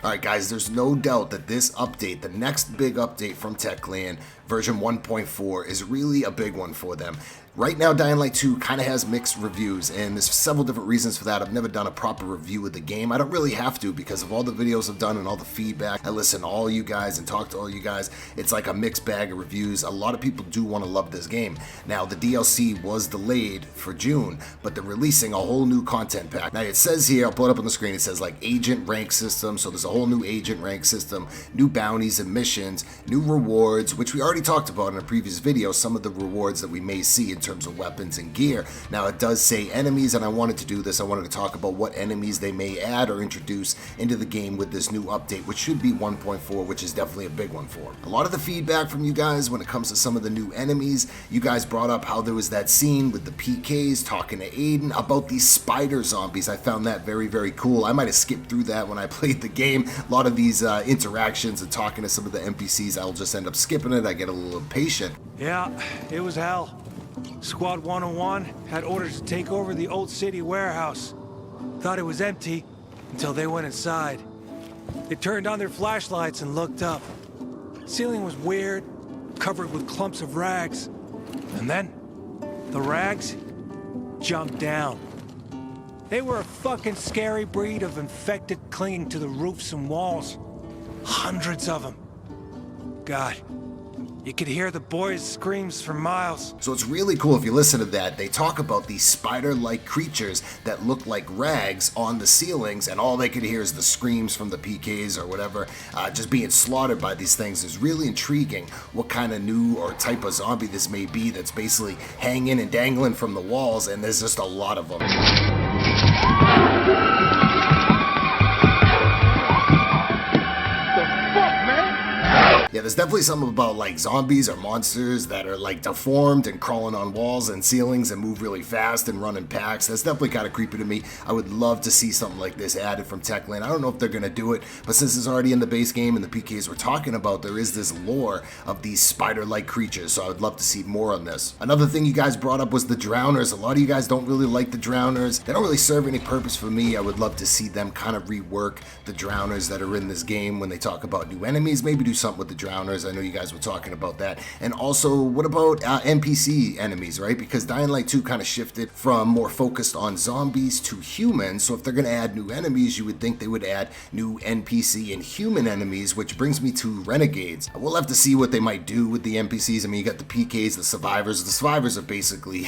Alright guys, there's no doubt that this update, the next big update from Techland, version 1.4, is really a big one for them. Right now, Dying Light 2 kind of has mixed reviews, and there's several different reasons for that. I've never done a proper review of the game. I don't really have to because of all the videos I've done and all the feedback. I listen to all you guys and talk to all you guys. It's like a mixed bag of reviews. A lot of people do want to love this game. Now, the DLC was delayed for June, but they're releasing a whole new content pack. Now, it says here, I'll pull it up on the screen, it says like agent rank system, so there's a whole new agent rank system, new bounties and missions, new rewards, which we already talked about in a previous video, some of the rewards that we may see in terms of weapons and gear. Now it does say enemies, and I wanted to do this. I wanted to talk about what enemies they may add or introduce into the game with this new update, which should be 1.4, which is definitely a big one for them. A lot of the feedback from you guys when it comes to some of the new enemies, you guys brought up how there was that scene with the PKs talking to Aiden about these spider zombies. I found that very, very cool. I might have skipped through that when I played the game. A lot of these interactions and talking to some of the NPCs, I'll just end up skipping it. I get a little impatient. Yeah, it was hell. Squad 101 had orders to take over the old city warehouse. Thought it was empty until they went inside. They turned on their flashlights and looked up. Ceiling was weird, covered with clumps of rags. And then, the rags jumped down. They were a fucking scary breed of infected clinging to the roofs and walls. Hundreds of them. God. You could hear the boys' screams for miles. So it's really cool if you listen to that. They talk about these spider-like creatures that look like rags on the ceilings, and all they could hear is the screams from the PKs or whatever, just being slaughtered by these things. It's really intriguing what kind of new or type of zombie this may be that's basically hanging and dangling from the walls, and there's just a lot of them. Yeah, there's definitely something about like zombies or monsters that are like deformed and crawling on walls and ceilings and move really fast and run in packs. That's definitely kind of creepy to me. I would love to see something like this added from Techland. I don't know if they're going to do it, but since it's already in the base game and the PKs we're talking about, there is this lore of these spider-like creatures, so I would love to see more on this. Another thing you guys brought up was the drowners. A lot of you guys don't really like the drowners. They don't really serve any purpose for me. I would love to see them kind of rework the drowners that are in this game when they talk about new enemies. Maybe do something with the drowners. I know you guys were talking about that. And also, what about NPC enemies, right? Because Dying Light 2 kind of shifted from more focused on zombies to humans. So if they're going to add new enemies, you would think they would add new NPC and human enemies, which brings me to renegades. We'll have to see what they might do with the NPCs. I mean, you got the PKs, the survivors. The survivors are basically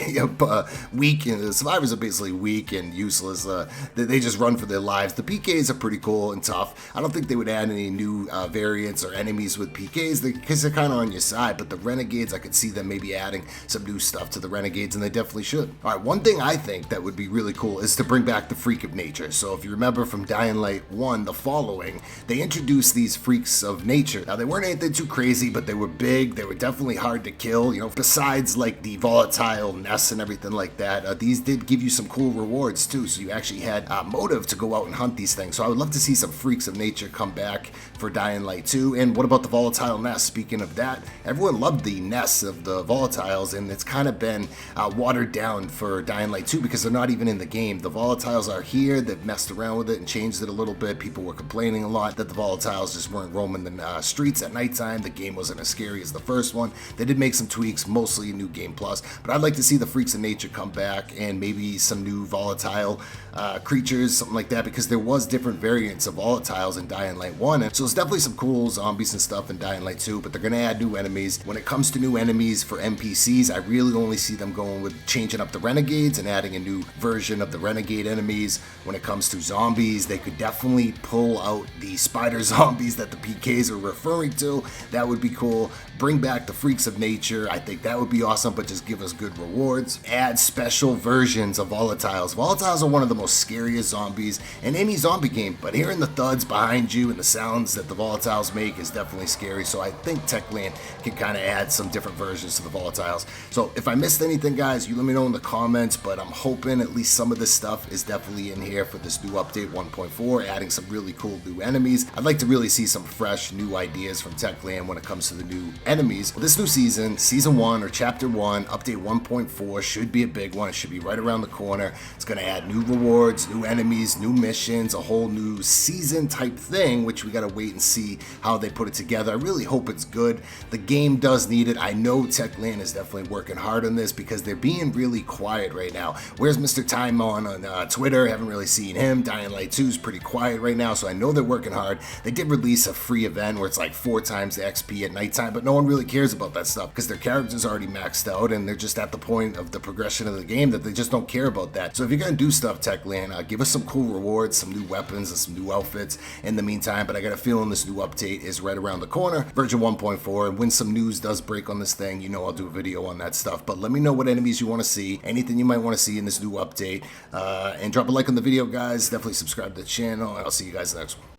weak, and the survivors are basically weak and useless. They just run for their lives. The PKs are pretty cool and tough. I don't think they would add any new variants or enemies with PKs because they're kind of on your side, but the renegades, I could see them maybe adding some new stuff to the renegades, and they definitely should. All right, one thing I think that would be really cool is to bring back the freak of nature. So if you remember from Dying Light 1, the following, they introduced these freaks of nature. Now, they weren't anything too crazy, but they were big. They were definitely hard to kill, you know, besides like the volatile nests and everything like that. These did give you some cool rewards too, so you actually had motive to go out and hunt these things. So I would love to see some freaks of nature come back for Dying Light 2. And what about the volatile nests? Speaking of that, everyone loved the nests of the volatiles, and it's kind of been watered down for Dying Light 2 because they're not even in the game. The volatiles are here. They've messed around with it and changed it a little bit. People were complaining a lot that the volatiles just weren't roaming the streets at nighttime. The game wasn't as scary as the first one. They did make some tweaks, mostly New Game Plus, but I'd like to see the freaks of nature come back and maybe some new volatile creatures, something like that, because there was different variants of volatiles in Dying Light 1, and so there's definitely some cool zombies and stuff in Dying Light 2, but they're going to add new enemies. When it comes to new enemies for NPCs, I really only see them going with changing up the renegades and adding a new version of the renegade enemies. When it comes to zombies, they could definitely pull out the spider zombies that the PKs are referring to. That would be cool. Bring back the freaks of nature. I think that would be awesome, but just give us good rewards. Add special versions of volatiles. Volatiles are one of the most scariest zombies in any zombie game, but hearing the thuds behind you and the sounds that the volatiles make is definitely scary. story, so I think Techland can kind of add some different versions to the Volatiles. So if I missed anything, guys, you let me know in the comments, but I'm hoping at least some of this stuff is definitely in here for this new update 1.4, adding some really cool new enemies. I'd like to really see some fresh new ideas from Techland when it comes to the new enemies. This new season, Season 1 or Chapter 1, Update 1.4 should be a big one. It should be right around the corner. It's going to add new rewards, new enemies, new missions, a whole new season type thing, which we got to wait and see how they put it together. I really hope it's good. The game does need it. I know Techland is definitely working hard on this because they're being really quiet right now. Where's Mr. Time on Twitter? Haven't really seen him. Dying Light 2 is pretty quiet right now, so I know they're working hard. They did release a free event where it's like 4 times the XP at nighttime, but no one really cares about that stuff because their character's already maxed out and they're just at the point of the progression of the game that they just don't care about that. So if you're gonna do stuff, Techland, give us some cool rewards, some new weapons, and some new outfits in the meantime. But I got a feeling this new update is right around the corner, version 1.4, and when some news does break on this thing, you know I'll do a video on that stuff. But let me know what enemies you want to see, anything you might want to see in this new update, and drop a like on the video, guys. Definitely subscribe to the channel, and I'll see you guys next one.